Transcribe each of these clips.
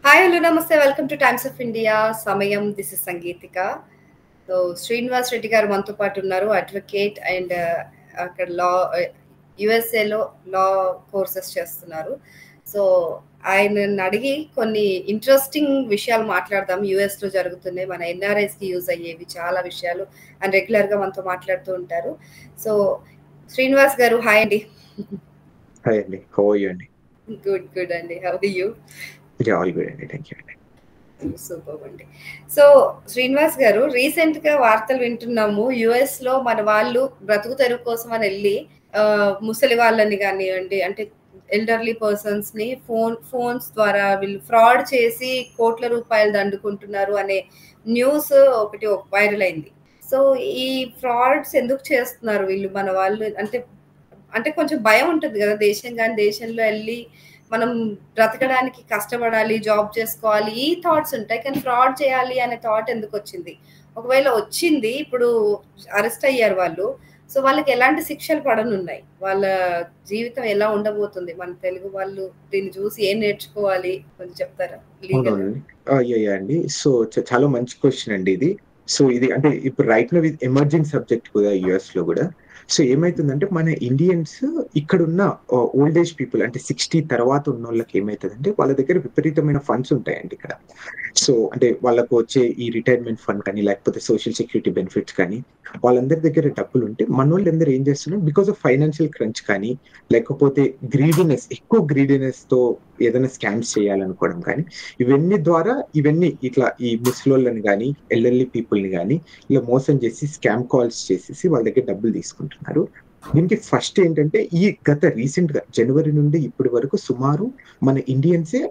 Hi hello నమస్తే welcome to Times of India సమయం. This is Sangeethika. So Srinivas Reddy గారు మనతో పాటు ఉన్నారు, అడ్వకేట్ అండ్ అక్కడ యుఎస్ఏలో లా కోర్సెస్ చేస్తున్నారు. సో ఆయనను అడిగి కొన్ని ఇంట్రెస్టింగ్ విషయాలు మాట్లాడదాం. యుఎస్లో జరుగుతున్నాయి, మన ఎన్ఆర్ఐస్కి యూజ్ అయ్యేవి చాలా విషయాలు అండ్ రెగ్యులర్గా మనతో మాట్లాడుతూ ఉంటారు. సో శ్రీనివాస్ గారు, హాయ్ అండి. హాయ్ అండి, హౌ ఆర్ యు అండి? గుడ్ అండి, how are you? All good అండి, థ్యాంక్ యూ అండి. సూపర్ అండి. సో శ్రీనివాస్ గారు, రీసెంట్ గా వార్తలు వింటున్నాము, యుఎస్ లో మన వాళ్ళు బ్రతుకు తెరువు కోసం అని వెళ్ళి ముసలి వాళ్ళని కానివ్వండి, అంటే ఎల్డర్లీ పర్సన్స్ ని ఫోన్స్ ద్వారా వీళ్ళు ఫ్రాడ్ చేసి కోట్ల రూపాయలు దండుకుంటున్నారు అనే న్యూస్ ఒకటి వైరల్ అయింది. సో ఈ ఫ్రాడ్స్ ఎందుకు చేస్తున్నారు వీళ్ళు మన వాళ్ళు? అంటే కొంచెం భయం ఉంటుంది కదా, దేశం కానీ దేశంలో వెళ్ళి మనం బ్రతకడానికి కష్టపడాలి, జాబ్ చేసుకోవాలి, ఈ థాట్స్ ఉంటాయి. కానీ ఫ్రాడ్ చేయాలి అనే థాట్ ఎందుకు వచ్చింది? ఒకవేళ వచ్చింది, ఇప్పుడు అరెస్ట్ అయ్యారు వాళ్ళు, సో వాళ్ళకి ఎలాంటి శిక్షలు పడనున్నాయి? వాళ్ళ జీవితం ఎలా ఉండబోతుంది? మన తెలుగు వాళ్ళు దీన్ని చూసి ఏం నేర్చుకోవాలి, కొంచెం చెప్తారా? అండి, సో చాలా మంచి క్వశ్చన్ అండి ఇది. సో ఇది అంటే ఇప్పుడు రైట్ నౌ ఇది ఎమర్జింగ్ సబ్జెక్ట్ కూడా యుఎస్ లో కూడా. సో ఏమైతుందంటే మన ఇండియన్స్ ఇక్కడ ఉన్న ఓల్డ్ ఏజ్ పీపుల్, అంటే 60 తర్వాత ఉన్న వాళ్ళకి ఏమైతుందంటే వాళ్ళ దగ్గర విపరీతమైన ఫండ్స్ ఉంటాయండి ఇక్కడ. సో అంటే వాళ్ళకు వచ్చే ఈ రిటైర్మెంట్ ఫండ్ కానీ లేకపోతే సోషల్ సెక్యూరిటీ బెనిఫిట్స్ కానీ వాళ్ళందరి దగ్గర డబ్బులు ఉంటే మన వాళ్ళు అందరూ ఏం చేస్తున్నారు, బికాస్ ఆఫ్ ఫైనాన్షియల్ క్రంచ్ కానీ లేకపోతే ఎక్కువ గ్రీడీనెస్ తో ఏదైనా స్కామ్స్ చేయాలనుకోవడం కానీ ఇవన్నీ ఇట్లా ఈ ముస్లింలని కానీ ఎల్డర్లీ పీపుల్ ని కానీ ఇలా మోసం చేసి స్కామ్ కాల్స్ చేసేసి వాళ్ళ దగ్గర డబ్బులు తీసుకుంటున్నారు. దీనికి ఫస్ట్ ఏంటంటే ఈ రీసెంట్ గా జనవరి నుండి ఇప్పటి వరకు సుమారు మన ఇండియన్సే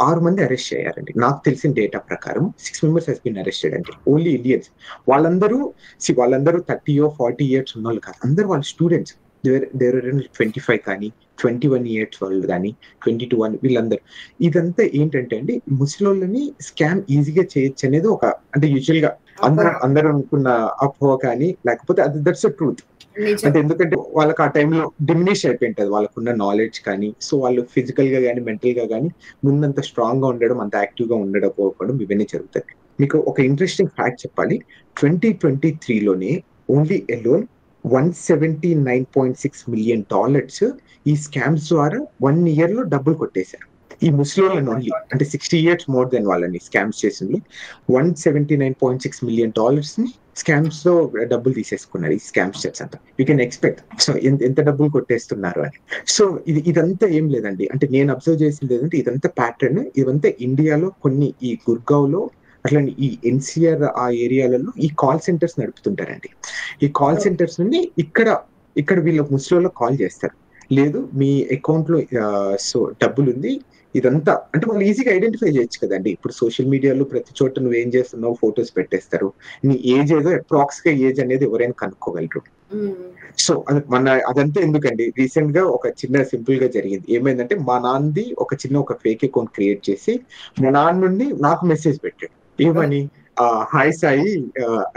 6 మంది అరెస్ట్ అయ్యారండి. నాకు తెలిసిన డేటా ప్రకారం 6 members హెస్ బీన్ అరెస్టెడ్ అండి, ఓన్లీ ఇండియన్స్. వాళ్ళందరూ 30 or 40 years ఉన్న వాళ్ళు కాదు, అందరూ వాళ్ళ స్టూడెంట్స్. దేర్ 25 కానీ 21 years వాళ్ళు కానీ 22 అని వీళ్ళందరూ. ఇదంతా ఏంటంటే అండి, ముస్లింలని స్కామ్ ఈజీగా చేయొచ్చు అనేది ఒక, అంటే యూజువల్ గా అందరూ అనుకున్న అపోహ కానీ లేకపోతే దట్స్ ట్రూత్. అంటే ఎందుకంటే వాళ్ళకి ఆ టైంలో డిమినిష్ అయిపోయింటది వాళ్ళకున్న నాలెడ్జ్ కానీ. సో వాళ్ళు ఫిజికల్ గా కానీ మెంటల్ గా కానీ ముందంత స్ట్రాంగ్ గా ఉండడం, అంత యాక్టివ్ గా ఉండకపోవడం ఇవన్నీ జరుగుతాయి. మీకు ఒక ఇంట్రెస్టింగ్ ఫ్యాక్ట్ చెప్పాలి. 2023లోనే ఓన్లీ ఎలోన్ $179.6 million ఈ స్కామ్స్ ద్వారా 1 year లో డబ్బులు కొట్టేశారు. ఈ ముస్లింలను ఓన్లీ, అంటే 60 years మోర్ దెన్ వాళ్ళని స్కామ్స్ చేసింది. $179.6 million ని స్కామ్స్ లో డబ్బులు తీసేసుకున్నారు ఈ స్కామ్స్టర్స్ అంతా. యూ కెన్ ఎక్స్పెక్ట్ సో ఎంత డబ్బులు కొట్టేస్తున్నారు అని. సో ఇదంతా ఏం లేదండి, అంటే నేను అబ్జర్వ్ చేసింది ఏంటంటే ఇదంతా ప్యాటర్న్. ఇదంతా ఇండియాలో కొన్ని ఈ గుర్గావ్లో అట్లానే ఈ ఎన్సీఆర్ ఆ ఏరియాలలో ఈ కాల్ సెంటర్స్ నడుపుతుంటారండి. ఈ కాల్ సెంటర్స్ నుండి ఇక్కడ వీళ్ళ ముస్లింలో కాల్ చేస్తారు, లేదు మీ అకౌంట్ లో సో డబ్బులు ఉంది ఇదంతా. అంటే వాళ్ళు ఈజీగా ఐడెంటిఫై చేయొచ్చు కదండి. ఇప్పుడు సోషల్ మీడియాలో ప్రతి చోట నువ్వు ఏం చేస్తున్నావు ఫొటోస్ పెట్టేస్తారు, నీ ఏజ్ ఏదో అప్రాక్స్ గా ఏజ్ అనేది ఎవరైనా కనుక్కోగలరు. సో అదంతా ఎందుకండి, రీసెంట్ గా ఒక చిన్న సింపుల్ గా జరిగింది. ఏమైందంటే మా నాన్నది ఒక ఫేక్ అకౌంట్ క్రియేట్ చేసి మా నాన్న నుండి నాకు మెసేజ్ పెట్టాడు. ఏమని, hi Sai,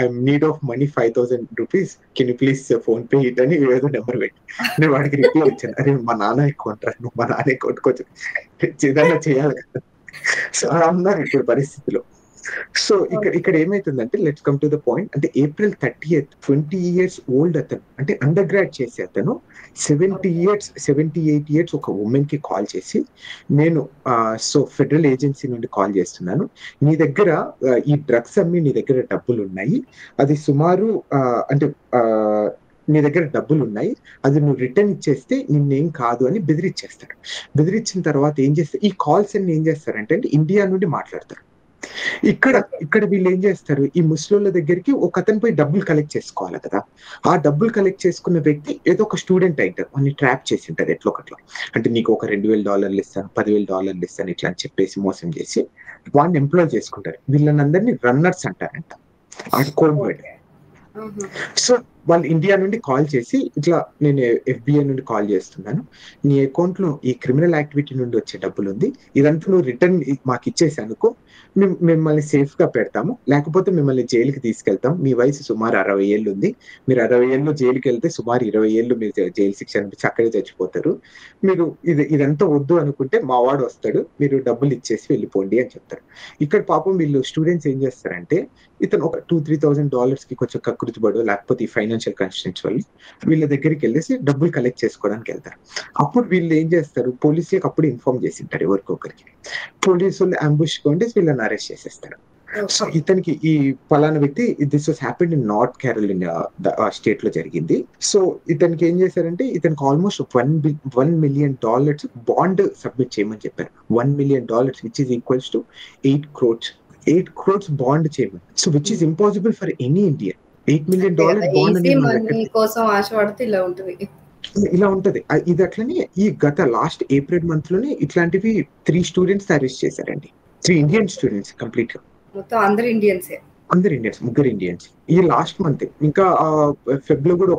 I'm need of money $5,000, can you please phone pay it అని ఏదో నెంబర్ పెట్టి నేను వాడికి రిప్లై వచ్చాను, అరే మా నాన్న అకౌంట్ రా, నువ్వు మా నాన్న అకౌంట్ కొంచెం ఏదన్నా చేయాలి కదా. సో అలా ఉన్నారు ఇప్పుడు పరిస్థితిలో. సో ఇక్కడ ఏమైతుందంటే, let's come to the point. అంటే April 30th 20 years ఓల్డ్ అతను, అంటే అండర్ గ్రాడ్ చేసే అతను 78 years ఒక ఉమెన్ కి కాల్ చేసి, నేను సో ఫెడరల్ ఏజెన్సీ నుండి కాల్ చేస్తున్నాను, నీ దగ్గర ఈ డ్రగ్స్ అమ్మి నీ దగ్గర డబ్బులు ఉన్నాయి, అది సుమారు అంటే నీ దగ్గర డబ్బులు ఉన్నాయి, అది నువ్వు రిటర్న్ ఇచ్చేస్తే నిన్నేం కాదు అని బెదిరించేస్తాడు. బెదిరించిన తర్వాత ఏం చేస్తారు, ఈ కాల్స్ అన్ని ఏం చేస్తారంటే ఇండియా నుండి మాట్లాడతారు. ఇక్కడ వీళ్ళు ఏం చేస్తారు, ఈ ముస్లింల దగ్గరికి ఒక అతను పోయి డబ్బులు కలెక్ట్ చేసుకోవాలి కదా. ఆ డబ్బులు కలెక్ట్ చేసుకున్న వ్యక్తి ఏదో ఒక స్టూడెంట్ అయింటారు, వాడిని ట్రాప్ చేసి ఉంటారు ఎట్లా ఒకట్లా. అంటే నీకు ఒక $2,000 ఇస్తాను, $10,000 ఇస్తాను ఇట్లా అని చెప్పేసి మోసం చేసి వాడిని ఎంప్లాయ్ చేసుకుంటారు. వీళ్ళని అందరినీ రన్నర్స్ అంటారంట, ఆ కోడ్ వర్డ్. సో వాళ్ళు ఇండియా నుండి కాల్ చేసి, ఇట్లా నేను FBI నుండి కాల్ చేస్తున్నాను, నీ అకౌంట్ లో ఈ క్రిమినల్ యాక్టివిటీ నుండి వచ్చే డబ్బులు ఉంది, ఇదంతా నువ్వు రిటర్న్ మాకు ఇచ్చేసి అనుకో, మిమ్మల్ని సేఫ్ గా పెడతాము, లేకపోతే మిమ్మల్ని జైలుకి తీసుకెళ్తాం. మీ వయసు సుమారు 60 ఏళ్ళు ఉంది, మీరు 60 ఏళ్ళు జైలుకి వెళ్తే సుమారు 20 ఏళ్ళు మీరు జైలు శిక్ష అనిపించి అక్కడే చచ్చిపోతారు. మీరు ఇదంతా వద్దు అనుకుంటే మా వాడు వస్తాడు, మీరు డబ్బులు ఇచ్చేసి వెళ్ళిపోండి అని చెప్తారు. ఇక్కడ పాపం వీళ్ళు స్టూడెంట్స్ ఏం చేస్తారంటే, ఇతను ఒక $2,000-3,000 కి కొంచెం కకృతి పడో లేకపోతే ఈ ఫైనాన్షియల్ కన్స్టెంట్స్ వల్ల వీళ్ళ దగ్గరికి వెళ్ళేసి డబ్బులు కలెక్ట్ చేసుకోవడానికి వెళ్తారు. అప్పుడు వీళ్ళు ఏం చేస్తారు, పోలీసులకు అప్పుడు ఇన్ఫార్మ్ చేసి ఉంటారు ఎవరికొకరికి. పోలీసులు అంబుష్ కొండి వీళ్ళని అరెస్ట్ చేసేస్తారు. సో ఇతనికి ఈ పలానా వ్యక్తి, this was happened in north Kerala state లో జరిగింది. సో ఇతనికి ఏం చేశారంటే, ఇతనికి ఆల్మోస్ట్ $1 million బాండ్ సబ్మిట్ చేయమని చెప్పారు. $1 million which is equals to 8 crores bond చేయమని. So which is impossible for any Indian. $8 million bond కోసం ఆశపడితే ఇలా ఉంటది. ఇది అట్లనే ఈ గత లాస్ట్ ఏప్రిల్ మంత్ లోనే ఇట్లాంటివి 3 స్టూడెంట్స్ అరెస్ట్ చేశారండి. 3 ఇండియన్ స్టూడెంట్స్ కంప్లీట్ గా. మొత్తం అందరు ఇండియన్స్, 3 ఇండియన్స్. ఈ లాస్ట్ మంత్ ఇంకా ఫెబ్ లో కూడా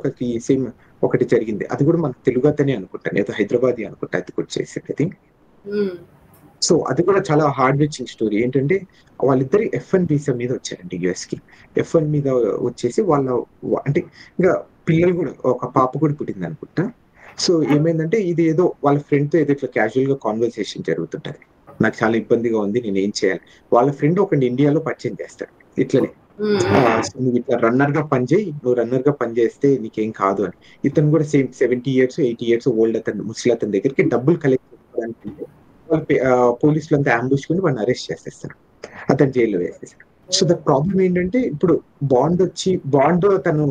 ఒకటి జరిగింది. అది కూడా మనకు తెలుగు అతనే అనుకుంటాను, ఏదో హైదరాబాద్ అనుకుంటా అది కూడా చేసేది. సో అది కూడా చాలా హార్డ్ రీచింగ్ స్టోరీ. ఏంటంటే వాళ్ళిద్దరు F1 వీసా మీద వచ్చారండి యుఎస్ కి. F1 మీద వచ్చేసి అంటే ఇంకా పిల్లలు కూడా, ఒక పాప కూడా పుట్టింది అనుకుంటా. సో ఏమైందంటే, ఇది ఏదో వాళ్ళ ఫ్రెండ్ తో ఏదో ఇట్లా క్యాజువల్ గా కాన్వర్సేషన్ జరుగుతుంటది. నాకు చాలా ఇబ్బందిగా ఉంది, నేను ఏం చేయాలి. వాళ్ళ ఫ్రెండ్ ఒక ఇండియాలో పరిచయం చేస్తాడు ఇట్లనే, నువ్వు ఇట్లా రన్నర్ గా పనిచేయి, నువ్వు రన్నర్ గా పనిచేస్తే నీకేం కాదు అని. ఇతను కూడా సేమ్ 70 years 80 years ఓల్డ్ ముసలి అతని దగ్గరికి డబ్బులు కలెక్ట్ చేసుకోవడానికి పోలీసులు అంతా అంబుష్ కొని వాడిని అరెస్ట్ చేసేస్తారు, అతను జైల్లో వేసేస్తారు. సో ద ప్రాబ్లం ఏంటంటే, ఇప్పుడు బాండ్ తను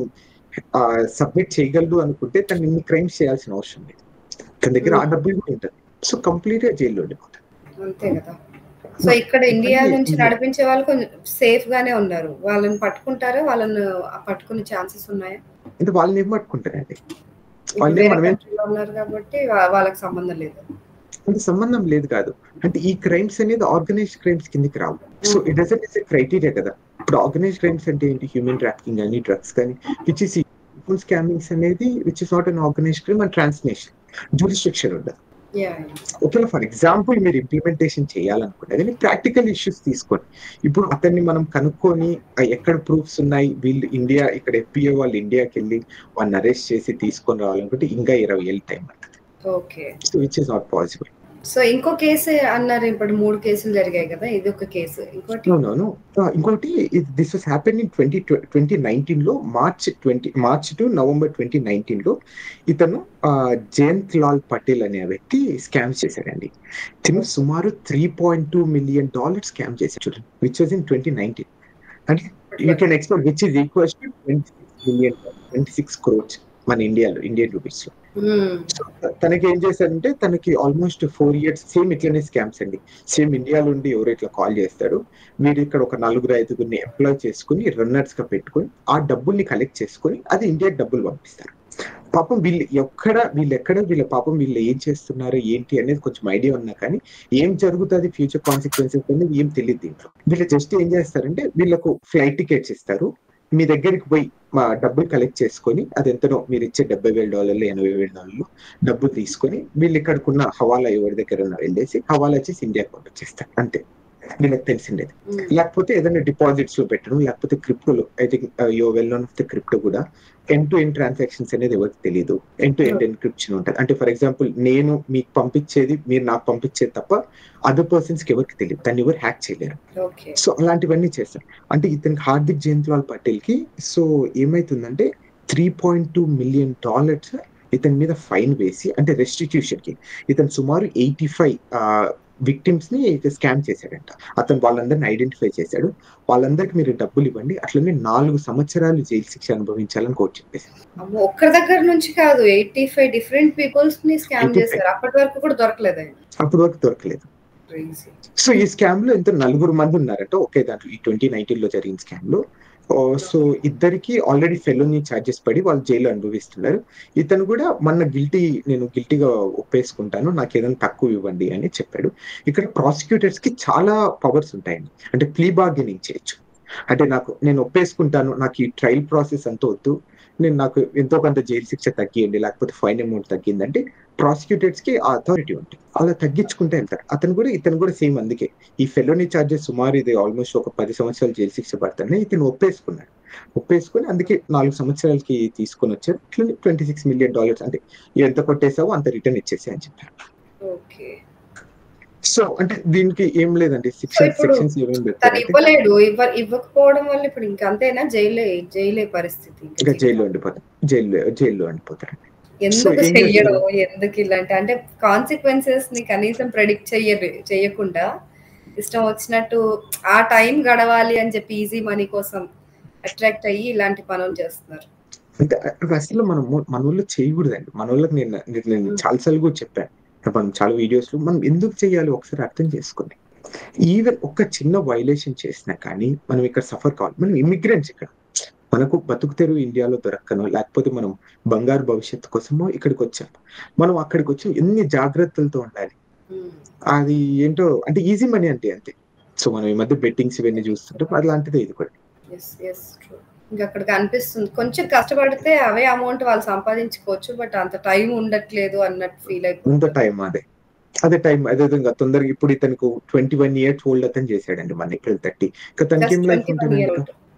సబ్మిట్ చేయగలదు అనుకుంటే తను ఇన్ని క్రైమ్స్ చేయాల్సిన అవసరం లేదు, తన దగ్గర ఆ డబ్బులు కూడా ఉంటుంది. సో కంప్లీట్ గా జైల్లో ఉండిపోతారు. అంతే కదా. సో ఇక్కడ ఇండియా నుంచి నడిపించే వాళ్ళు కొంచెం సేఫ్ గానే ఉన్నారు. వాళ్ళని పట్టుకుంటారా? వాళ్ళని పట్టుకునే ఛాన్సెస్ ఉన్నాయా? అంటే వాళ్ళని ఏం పట్టుకుంటారండి, ఉన్నారు కాబట్టి వాళ్ళకి సంబంధం లేదు. అంటే సంబంధం లేదు కాదు, అంటే ఈ క్రైమ్స్ అనేది ఆర్గనైజ్డ్ క్రైమ్స్ కిందకి రావు. So it doesn't is a criteria కదా. ఇప్పుడు ఆర్గనైజ్డ్ క్రైమ్స్ అంటే ఏంటి, హ్యూమన్ ట్రాఫికింగ్ కానీ, డ్రగ్స్ కానీ, విచ్ ఇస్ స్కామింగ్స్ అనేది which is not an organized crime and transnation jurisdiction ఉండదు. ఒకవేళ ఫర్ ఎగ్జాంపుల్ మీరు ఇంప్లిమెంటేషన్ చేయాలనుకుంటే కానీ ప్రాక్టికల్ ఇష్యూస్ తీసుకొని, ఇప్పుడు అతన్ని మనం కనుక్కొని ఎక్కడ ప్రూఫ్స్ ఉన్నాయి, వీళ్ళు ఇండియా ఇక్కడ FBA వాళ్ళు ఇండియాకి వెళ్ళి వాళ్ళని అరెస్ట్ చేసి తీసుకొని రావాలనుకుంటే ఇంకా 20 ఏళ్ళు టైం పడుతుంది. So which is not possible. So ఇంకో కేసు అన్నారు, ఇప్పుడు 3 కేసులు జరిగాయి కదా, ఇది ఒక కేసు. ఇంకోటి దిస్ వాస్ హ్యాపెన్ ఇన్ 2019 లో మార్చ్ టు నవంబర్ 2019 లో ఇతను జయంత్ లాల్ పటేల్ అనే వ్యక్తి స్కామ్ చేశాడండి. ఇతను సుమారు $3.2 million స్కామ్ చేశాడు చూడండి, విచ్ వాజ్ ఇన్ 2019. అంటే you can expect which is equals to 26 crores మన ఇండియన్ రూపీస్ లో. తనకి ఏం చేశారంటే, తనకి ఆల్మోస్ట్ 4 years సేమ్ ఇట్లనే స్కామ్స్ అండి. సేమ్ ఇండియాలో ఉండి ఎవరో ఇట్లా కాల్ చేస్తారు, వీరు ఇక్కడ ఒక 4-5 ఎంప్లాయ్ చేసుకుని రన్నర్స్ గా పెట్టుకుని ఆ డబ్బుల్ని కలెక్ట్ చేసుకుని అది ఇండియాకి డబ్బులు పంపిస్తారు. పాపం వీళ్ళు పాపం వీళ్ళు ఏం చేస్తున్నారు ఏంటి అనేది కొంచెం ఐడియా ఉన్నా కానీ ఏం జరుగుతుంది ఫ్యూచర్ కాన్సిక్వెన్సెస్ అనేది ఏం తెలియదు దీంట్లో. వీళ్ళు జస్ట్ ఏం చేస్తారంటే, వీళ్ళకు ఫ్లైట్ టికెట్స్ ఇస్తారు, మీ దగ్గరికి పోయి మా డబ్బులు కలెక్ట్ చేసుకొని అది ఎంతనో మీరు ఇచ్చే $70,000 $80,000 డబ్బులు తీసుకొని వీళ్ళు ఇక్కడికున్న హవాలా ఎవరి దగ్గర వెళ్ళేసి హవాలా చేసి ఇండియాకి పంపించేస్తారు. అంతే వీళ్ళకి తెలిసిండేది. లేకపోతే ఏదైనా డిపాజిట్స్ లో పెట్టడం, లేకపోతే క్రిప్టోలో. I think you well known of the crypto కూడా ఎండ్ టు ఎండ్ ట్రాన్సాక్షన్స్ అనేది ఎవరికి తెలియదు. ఎండ్ టు ఎండ్ ఎన్క్రిప్షన్ ఉంటుంది. అంటే ఫర్ ఎగ్జాంపుల్ నేను మీకు పంపించేది మీరు నాకు పంపించేది తప్ప అదర్ పర్సన్స్ కి ఎవరికి తెలియదు, దాన్ని ఎవరు హ్యాక్ చేయలేరు. సో అలాంటివన్నీ చేస్తారు. అంటే ఇతనికి హార్దిక్ జయంత్లాల్ పటేల్ కి సో ఏమైతుందంటే $3.2 million ఇతని మీద ఫైన్ వేసి, అంటే రెస్టిట్యూషన్ కి ఇతను సుమారు 85 విక్టిమ్స్ ని స్కామ్ చేశాడంట. అతను వాళ్ళందరిని ఐడెంటిఫై చేశాడు, వాళ్ళందరికి మీరు డబ్బులు ఇవ్వండి, అట్లనే 4 సంవత్సరాలు జైలు శిక్ష అనుభవించాలని కోర్టు చెప్పేసి. ఒక్కరి దగ్గర నుంచి కాదు, 85 డిఫరెంట్ పీపుల్స్ ని స్కామ్ చేశారు. అప్పటి వరకు కూడా దొరకలేదు. సో ఈ స్కామ్ లో ఇంత 4 మంది ఉన్నారట ఒకే దాంట్లో, ఈ 2019 లో జరిగిన స్కామ్ లో. సో ఇద్దరికి ఆల్రెడీ ఫెలోనీ ఛార్జెస్ పడి వాళ్ళు జైలు అనుభవిస్తున్నారు. ఇతను కూడా నేను గిల్టీగా ఒప్పేసుకుంటాను, నాకు ఏదైనా తక్కువ ఇవ్వండి అని చెప్పాడు. ఇక్కడ ప్రాసిక్యూటర్స్ కి చాలా పవర్స్ ఉంటాయండి. అంటే ప్లీ బార్గెనింగ్ చేయొచ్చు. అంటే నేను ఒప్పేసుకుంటాను, నాకు ఈ ట్రయల్ ప్రాసెస్ అంతా వద్దు, నాకు ఎంతో కొంత జైలు శిక్ష తగ్గియండి, లేకపోతే ఫైన్ అమౌంట్ తగ్గిందంటే ప్రాసిక్యూటర్స్ కి ఆ అథారిటీ ఉంటుంది, అలా తగ్గించుకుంటే వెళ్తారు. ఇతను కూడా సేమ్. అందుకే ఈ ఫెలోనీ చార్జెస్ సుమారు ఇది ఆల్మోస్ట్ ఒక 10 సంవత్సరాలు జైలు శిక్ష పడుతుంది. ఇతను ఒప్పేసుకుని అందుకే 4 సంవత్సరాలకి తీసుకొని వచ్చారు. ఇట్లా $26 మిలియన్, అంటే ఎంత కొట్టేసావో అంత రిటర్న్ ఇచ్చేసి అని చెప్పారు. ఓకే. సో అంటే దీనికి ఏం లేదండి, సో ఇప్పుడు సెక్షన్స్ ఏమేమి తను పెట్టారంటే ఇవ్వలేడు, ఇవ్వకపోవడం వల్ల ఇప్పుడు ఇంకా అంతేనా, జైలే పరిస్థితి ఇంకా జైల్లో ఉండిపోతారు. సో ఎందుకు ఏం చెయ్యడం, చేస్తారు, ఎందుకు ఇలాంటి అంటే కాన్సిక్వెన్సెస్ ని కనీసం ప్రెడిక్ట్ చెయ్యకుండా ఇష్టం వచ్చినట్టు ఆ టైం గడవాలి అని చెప్పి ఈజీ మనీ కోసం అట్రాక్ట్ అయ్యి ఇలాంటి పనులు చేస్తున్నారు. అంటే అసలు మన ఊళ్ళో చేయకూడదండి. మన ఊళ్ళకి నేను చాలాసార్లు కూడా చెప్పాను, మనం చాలా వీడియోస్ లో మనం ఎందుకు చేయాలి ఒకసారి అర్థం చేసుకోండి. ఈవెన్ ఒక చిన్న వైలేషన్ చేసినా కానీ మనం ఇక్కడ సఫర్ కావాలి. మనం ఇమిగ్రెంట్స్, ఇక్కడ మనకు బతుకు తెరువు ఇండియాలో దొరకను, లేకపోతే మనం బంగారు భవిష్యత్తు కోసమో ఇక్కడికి వచ్చాం. మనం అక్కడికి వచ్చి ఎన్ని జాగ్రత్తలతో ఉండాలి. అది ఏంటో అంటే ఈజీ మనీ అంటే అంతే. సో మనం ఈ మధ్య బెట్టింగ్స్ ఇవన్నీ చూస్తుంటాం, అలాంటిదే ఇది కూడా. ఇంకా అక్కడికి అనిపిస్తుంది కొంచెం కష్టపడితే అవే అమౌంట్ వాళ్ళు సంపాదించుకోవచ్చు, బట్ అంత టైం ఉండట్లేదు అన్నట్టు ఫీల్ అయిపోతుంది. టైం అదే టైం అదే విధంగా తొందరగా. ఇప్పుడు ఇతనికి 21 years ఓల్డ్ అతను చేశాడండి, మన ఏప్రిల్ 30. తనకి ఏం లైఫ్ ఉంటుంది?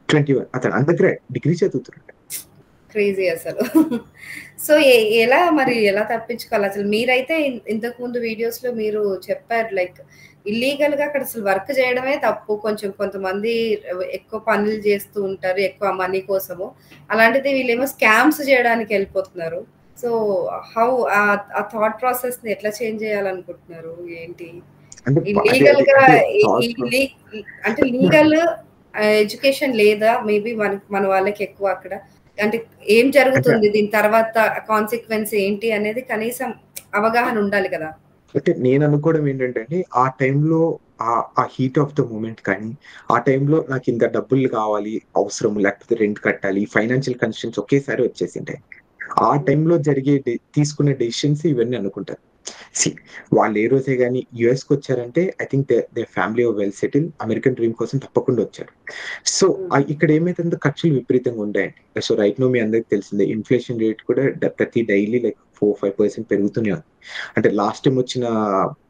21. అతను అండర్ గ్రాడ్ డిగ్రీ చదువుతున్నాడు. క్రేజీ అసలు. సో ఎలా తప్పించుకోవాలి అసలు? మీరైతే ఇంతకు ముందు వీడియోస్ లో మీరు చెప్పారు, లైక్ ఇల్లీగల్ గా అక్కడ అసలు వర్క్ చేయడమే తప్పు. కొంతమంది ఎక్కువ పనులు చేస్తూ ఉంటారు ఎక్కువ మనీ కోసము, అలాంటిది వీళ్ళేమో స్కామ్స్ చేయడానికి వెళ్ళిపోతున్నారు. సో హౌ ఆ థాట్ ప్రాసెస్ ని ఎట్లా చేంజ్ చేయాలనుకుంటున్నారు? ఏంటి ఇల్లీగల్ గా అంటే లీగల్ ఎడ్యుకేషన్ లేదా మేబీ మన వాళ్ళకి ఎక్కువ అక్కడ అంటే ఏం జరుగుతుంది, దీని తర్వాత కాన్సిక్వెన్స్ ఏంటి అనేది కనీసం అవగాహన ఉండాలి కదా. అంటే నేను అనుకోవడం ఏంటంటే ఆ టైంలో ఆ హీట్ ఆఫ్ ద మూమెంట్ కానీ, ఆ టైంలో నాకు ఇంత డబ్బులు కావాలి అవసరం, లేకపోతే రెంట్ కట్టాలి, ఫైనాన్షియల్ కన్స్ట్రెంట్స్ ఒకేసారి వచ్చేసింటాయి. ఆ టైంలో తీసుకునే డెసిషన్స్ ఇవన్నీ అనుకుంటారు. వాళ్ళు ఏ రోజే కానీ యుఎస్కి వచ్చారంటే I think they family well settle, American dream కోసం తప్పకుండా వచ్చారు. సో ఇక్కడ ఏమైతుందో ఖర్చులు విపరీతంగా ఉంటాయండి. సో రైట్ నో మీ అందరికి తెలిసిందే, ఇన్ఫ్లేషన్ రేట్ కూడా ప్రతి డైలీ లైక్ 4-5% పెరుగుతూనే ఉంది. అంటే లాస్ట్ టైం వచ్చిన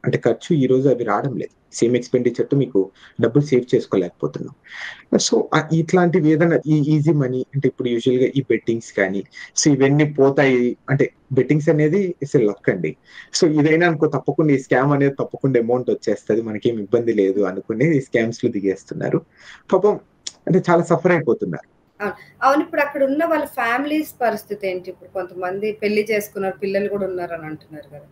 అంటే ఖర్చు ఈ రోజు అవి రావడం లేదు. సేమ్ ఎక్స్పెండిచర్ తో మీకు డబ్బులు సేవ్ చేసుకోలేకపోతున్నాం. సో ఇట్లాంటివి ఏదైనా ఈ ఈజీ మనీ అంటే ఇప్పుడు యూజువల్ గా ఈ బెట్టింగ్స్ కానీ, సో ఇవన్నీ పోతాయి. అంటే బెట్టింగ్స్ అనేది ఇట్స్ లక్ అండి. సో ఇదైనా అనుకో తప్పకుండా ఈ స్కామ్ అనేది తప్పకుండా అమౌంట్ వచ్చేస్తుంది, మనకేం ఇబ్బంది లేదు అనుకునే ఈ స్కామ్స్ లో దిగేస్తున్నారు. పాపం అంటే చాలా సఫర్ అయిపోతున్నారు. అవును. ఇప్పుడు అక్కడ ఉన్న వాళ్ళ ఫ్యామిలీస్ పరిస్థితి ఏంటి? ఇప్పుడు కొంతమంది పెళ్లి చేసుకున్నారు, పిల్లలు కూడా ఉన్నారు అని అంటున్నారు కదా.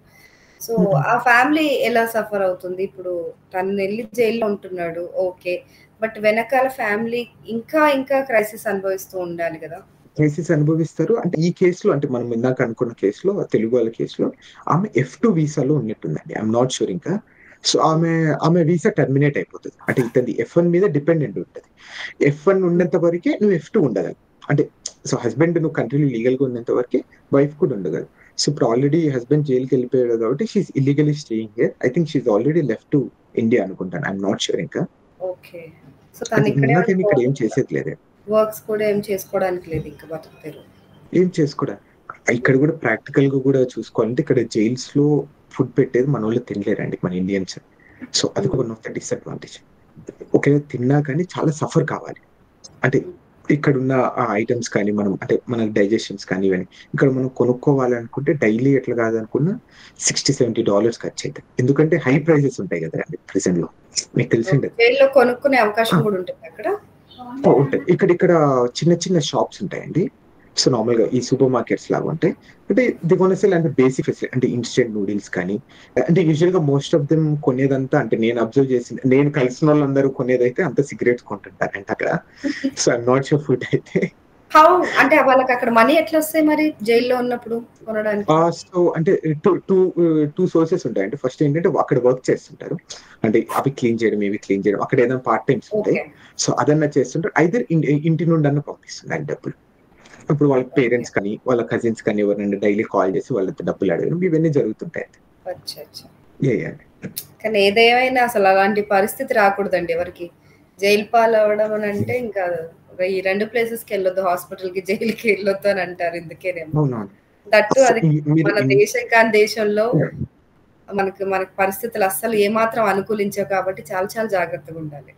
సో ఆ ఫ్యామిలీ ఎలా సఫర్ అవుతుంది? ఇప్పుడు తను వెళ్ళి జైల్లో ఉంటున్నాడు, ఓకే, బట్ వెనకాల ఫ్యామిలీ ఇంకా క్రైసిస్ అనుభవిస్తూ ఉండాలి కదా. క్రైసిస్ అనుభవిస్తారు. అంటే ఈ కేసులో అంటే మనం ఇందాక అనుకున్న కేసులో, తెలుగు వాళ్ళ కేసులో ఆమె F2 వీసాలో ఉన్నట్టుందండి. ఐఎమ్ నాట్ షూర్ ఇంకా. సో ఆమె వీసా టర్మినేట్ అయిపోతుంది. అంటే ఇతని F1 మీద డిపెండెంట్ ఉంటుంది. F1 ఉన్నంత వరకే నువ్వు F2 ఉండగలవు. అంటే సో హస్బెండ్ నువ్వు కంట్రీలో లీగల్ గా ఉన్నంత వరకే వైఫ్ కూడా ఉండగలదు. సో ఇప్పుడు ఆల్రెడీ హస్బెండ్ జైలుకి వెళ్ళిపోయాడు కాబట్టి she illegally staying here. I think she already left to India అనుకుంటాను. ఐఎమ్ నాట్ షూర్ ఇంకా. ఓకే. సో తను ఇక్కడ ఏం చేసేది లేదు, వర్క్స్ కూడా ఏం చేసుకోవడానికి లేదు, ఇంకా బతుకుతారు ఏం చేసుకోవడానికి. ఇక్కడ కూడా ప్రాక్టికల్ గా కూడా చూసుకోవాలంటే ఇక్కడ జైల్స్ లో ఫుడ్ పెట్టేది మన వాళ్ళు తినలేరండి, మన ఇండియన్స్. సో అది వన్ ఆఫ్ ద డిసడ్వాంటేజ్. ఒకవేళ తిన్నా కానీ చాలా సఫర్ కావాలి. అంటే ఇక్కడ ఉన్న ఐటమ్స్ కానీ మనం అంటే మన డైజెషన్స్ కానీ ఇవన్నీ ఇక్కడ మనం కొనుక్కోవాలనుకుంటే డైలీ ఎట్లా కాదనుకున్నా $60-70 ఖర్చు అవుతాయి. ఎందుకంటే హై ప్రైజెస్ ఉంటాయి కదా అండి ప్రెసెంట్ లో, మీకు తెలిసిందే. కొనుక్కునే అవకాశం కూడా ఉంటుంది అక్కడ. ఉంటాయి ఇక్కడ చిన్న చిన్న షాప్స్ ఉంటాయండి. సో నార్మల్ గా ఈ సూపర్ మార్కెట్స్ లాగా ఉంటాయి. అంటే దిగొనసెల్ అంటే బేసిక్ ఫెసిలిటీ అంటే ఇన్స్టెంట్ నూడిల్స్ కానీ, అంటే యూజువల్ గా మోస్ట్ ఆఫ్ దెమ్ కొనేదంతా అంటే నేను అబ్జర్వ్ చేసింది, నేను కలిసిన వాళ్ళందరూ కొనేదైతే అంత సిగరెట్స్ కొంటుంటారంట అక్కడ. So I'm not sure food అయితే. అంటే వాళ్ళకి అక్కడ మనీ ఎట్లా వస్తాయి మరి జైల్లో ఉన్నప్పుడు కొనడానికి? సో అంటే టూ సోర్సెస్ ఉంటాయి. అంటే ఫస్ట్ ఏంటంటే అక్కడ వర్క్ చేస్తుంటారు, అంటే అవి క్లీన్ చేయడం ఇవి క్లీన్ చేయడం, అక్కడ ఏదైనా పార్ట్ టైమ్స్ ఉంటాయి. సో అదన్నా చేస్తుంటారు. ఐదర్ ఇంటి నుండి అన్న పంపిస్తున్నారు డబ్బులు. ఇప్పుడు వాళ్ళ పేరెంట్స్ కానీ వాళ్ళ కజిన్స్ కానీ ఎవరైనా డైలీ కాల్ చేసి వాళ్ళతో డబ్బులు అడగడం ఇవన్నీ జరుగుతుంటాయి. కానీ ఏదేమైనా అసలు అలాంటి పరిస్థితి రాకూడదండి ఎవరికి. జైలు పాలవడం అని అంటే ఇంకా ఈ 2 ప్లేసెస్ కి వెళ్ళొద్దు, హాస్పిటల్ కి జైలుకి వెళ్ళొద్దు అని అంటారు. ఇందుకేనేమో. దట్టు అది మీరు మన దేశం కాని దేశంలో మనకి పరిస్థితులు అస్సలు ఏమాత్రం అనుకూలించవు కాబట్టి చాలా చాలా జాగ్రత్తగా ఉండాలి.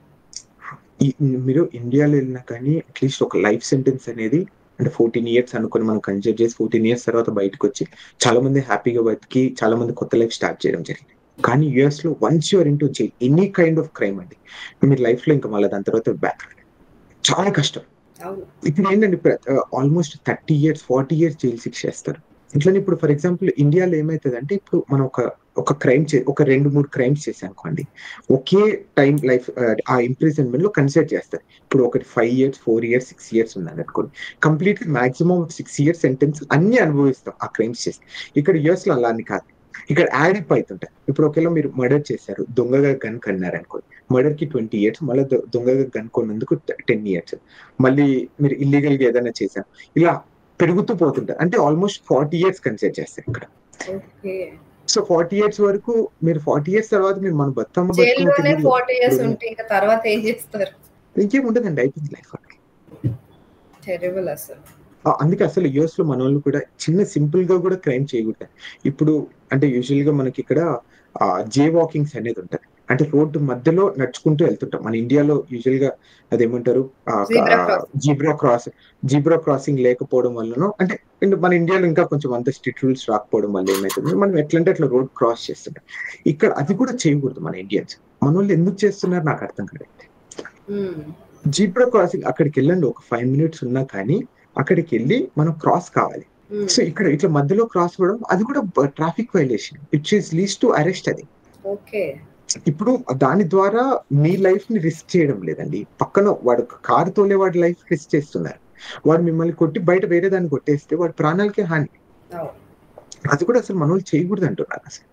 మీరు ఇండియాలో వెళ్ళినా కానీ అట్లీస్ట్ ఒక లైఫ్ సెంటెన్స్ అనేది అంటే 14 ఇయర్స్ అనుకుని మనం కన్సిడర్ చేసి 14 ఇయర్స్ తర్వాత బయటకు వచ్చి చాలా మంది హ్యాపీగా బతికి చాలా మంది కొత్త లైఫ్ స్టార్ట్ చేయడం జరిగింది. కానీ యుఎస్ లో once you're into jail any kind of crime అండి మీరు లైఫ్ లో ఇంకా మళ్ళీ దాని తర్వాత బ్యాక్ చాలా కష్టం. ఇప్పుడు ఏంటంటే ఆల్మోస్ట్ 30 ఇయర్స్ 40 ఇయర్స్ జైలు శిక్ష చేస్తారు. ఇట్లా ఇప్పుడు ఫర్ ఎగ్జాంపుల్ ఇండియాలో ఏమైతుంది అంటే ఇప్పుడు మనం ఒక క్రైమ్ ఒక 2-3 క్రైమ్స్ చేసాం అనుకోండి ఒకే టైం లైఫ్ ఆ ఇంప్రిజన్మెంట్ లో కన్సిడర్ చేస్తారు. ఇప్పుడు ఒకటి 5 ఇయర్స్ 4 ఇయర్స్ 6 ఇయర్స్ ఉన్నది అనుకోండి కంప్లీట్ మాక్సిమం 6 ఇయర్స్ సెంటెన్స్ అన్ని అనుభవిస్తాం ఆ క్రైమ్స్ చేసి. ఇక్కడ యుఎస్ లో అలా అని కాదు, ఇక్కడ యాడ్ అప్ అవుతుంటాయి. ఇప్పుడు ఒకవేళ మీరు మర్డర్ చేశారు దొంగగా గన్ కన్నారు అనుకోండి మర్డర్ కి 20 ఇయర్స్ మళ్ళీ దొంగగా గన్ కొన్నందుకు 10 ఇయర్స్ మళ్ళీ మీరు ఇల్లీగల్ గా ఏదైనా చేశారు ఇలా పెరుగుతూ పోతుంటారు. అంటే ఆల్మోస్ట్ 40 ఇయర్స్ కన్సిడర్ చేస్తారు ఇక్కడ. సో 40 ఇయర్స్ వరకు మీరు 40 ఇయర్స్ తర్వాత మీరు మన బతుకమ్మ ఇంకేం ఉండదండి అయిపోయింది లైఫ్. అందుకే అసలు యుఎస్ లో మన వాళ్ళు కూడా చిన్న సింపుల్ గా కూడా క్రైమ్ చేయకూడదు. ఇప్పుడు అంటే యూజువల్ గా మనకి ఇక్కడ జే వాకింగ్స్ అనేది ఉంటుంది అంటే రోడ్డు మధ్యలో నడుచుకుంటూ వెళ్తుంటాం. మన ఇండియాలో యూజువల్ గా అదేమంటారు జీబ్రా క్రాసింగ్ లేకపోవడం వల్లనో అంటే మన ఇండియాలో ఇంకా కొంచెం అంత స్ట్రిక్ట్ రూల్స్ రాకపోవడం వల్ల ఏమైతుంది మనం ఎట్లంటే అట్లా రోడ్ క్రాస్ చేస్తుంటాం. ఇక్కడ అది కూడా చేయకూడదు మన ఇండియన్స్. మన వాళ్ళు ఎందుకు చేస్తున్నారు నాకు అర్థం కాదు. జీబ్రా క్రాసింగ్ అక్కడికి వెళ్ళండి ఒక 5 minutes ఉన్నా కానీ అక్కడికి వెళ్ళి మనం క్రాస్ కావాలి. సో ఇక్కడ ఇట్లా మధ్యలో క్రాస్ అవ్వడం అది కూడా traffic violation which is leads to arrest. అది ఇప్పుడు దాని ద్వారా మీ లైఫ్ ని రిస్క్ చేయడం లేదండి, పక్కన వాడు కారు తోలే వాడి లైఫ్ రిస్క్ చేస్తున్నారు. వాడు మిమ్మల్ని కొట్టి బయట వేరే దాన్ని కొట్టేస్తే వాడి ప్రాణాలకే హాని. అది కూడా అసలు మన వాళ్ళు చేయకూడదు అంటున్నారు. అసలు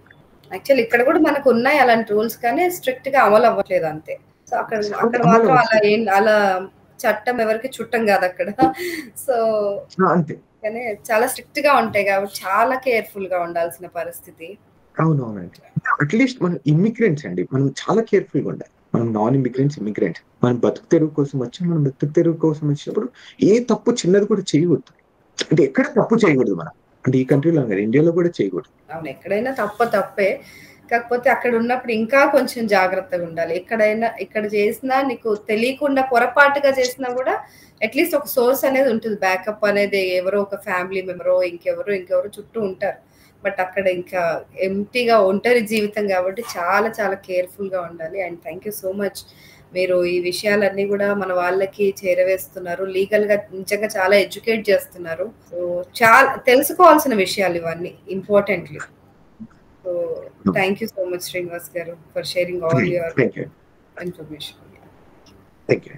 యాక్చువల్లీ ఇక్కడ కూడా మనకు ఉన్నాయి అలాంటి రూల్స్ కానీ స్ట్రిక్ట్ గా అమలు అవ్వట్లేదు అంతే. సో అక్కడ మాత్రం అలా చట్టం ఎవరికి చుట్టం కాదు అక్కడ. సో అంతే కానీ చాలా స్ట్రిక్ట్ గా ఉంటాయి కాబట్టి చాలా కేర్ఫుల్ గా ఉండాల్సిన పరిస్థితి. అవునవునండి. అట్లీస్ట్ మనం ఇమ్మిగ్రెంట్స్ అండి మనం చాలా కేర్ఫుల్ గా ఉండాలి. మనం నాన్ ఇమిగ్రెంట్స్ ఇమిగ్రెంట్స్ మనం బతుకు తెరువు కోసం వచ్చి మనం బతుకు తెరువు కోసం వచ్చినప్పుడు ఏ తప్పు చిన్నది కూడా చేయకూడదు. అంటే ఎక్కడ తప్పు చేయకూడదు మనం అంటే ఈ కంట్రీలో ఇండియాలో కూడా చేయకూడదు. అవును ఎక్కడైనా తప్పే కాకపోతే అక్కడ ఉన్నప్పుడు ఇంకా కొంచెం జాగ్రత్తగా ఉండాలి. ఇక్కడ చేసినా నీకు తెలియకుండా పొరపాటుగా చేసినా కూడా అట్లీస్ట్ ఒక సోర్స్ అనేది ఉంటుంది, బ్యాకప్ అనేది ఎవరో ఒక ఫ్యామిలీ మెంబరో ఇంకెవరో చుట్టూ ఉంటారు. బట్ అక్కడ ఇంకా ఎంటీగా ఒంటరి జీవితం కాబట్టి చాలా చాలా కేర్ఫుల్ గా ఉండాలి. And thank you so much మీరు ఈ విషయాలన్నీ కూడా మన వాళ్ళకి చేరవేస్తున్నారు, లీగల్ గా నిజంగా చాలా ఎడ్యుకేట్ చేస్తున్నారు. సో చాలా తెలుసుకోవాల్సిన విషయాలు ఇవన్నీ importantly. So thank you so much Srinivas గారు for sharing all your information. Thank you.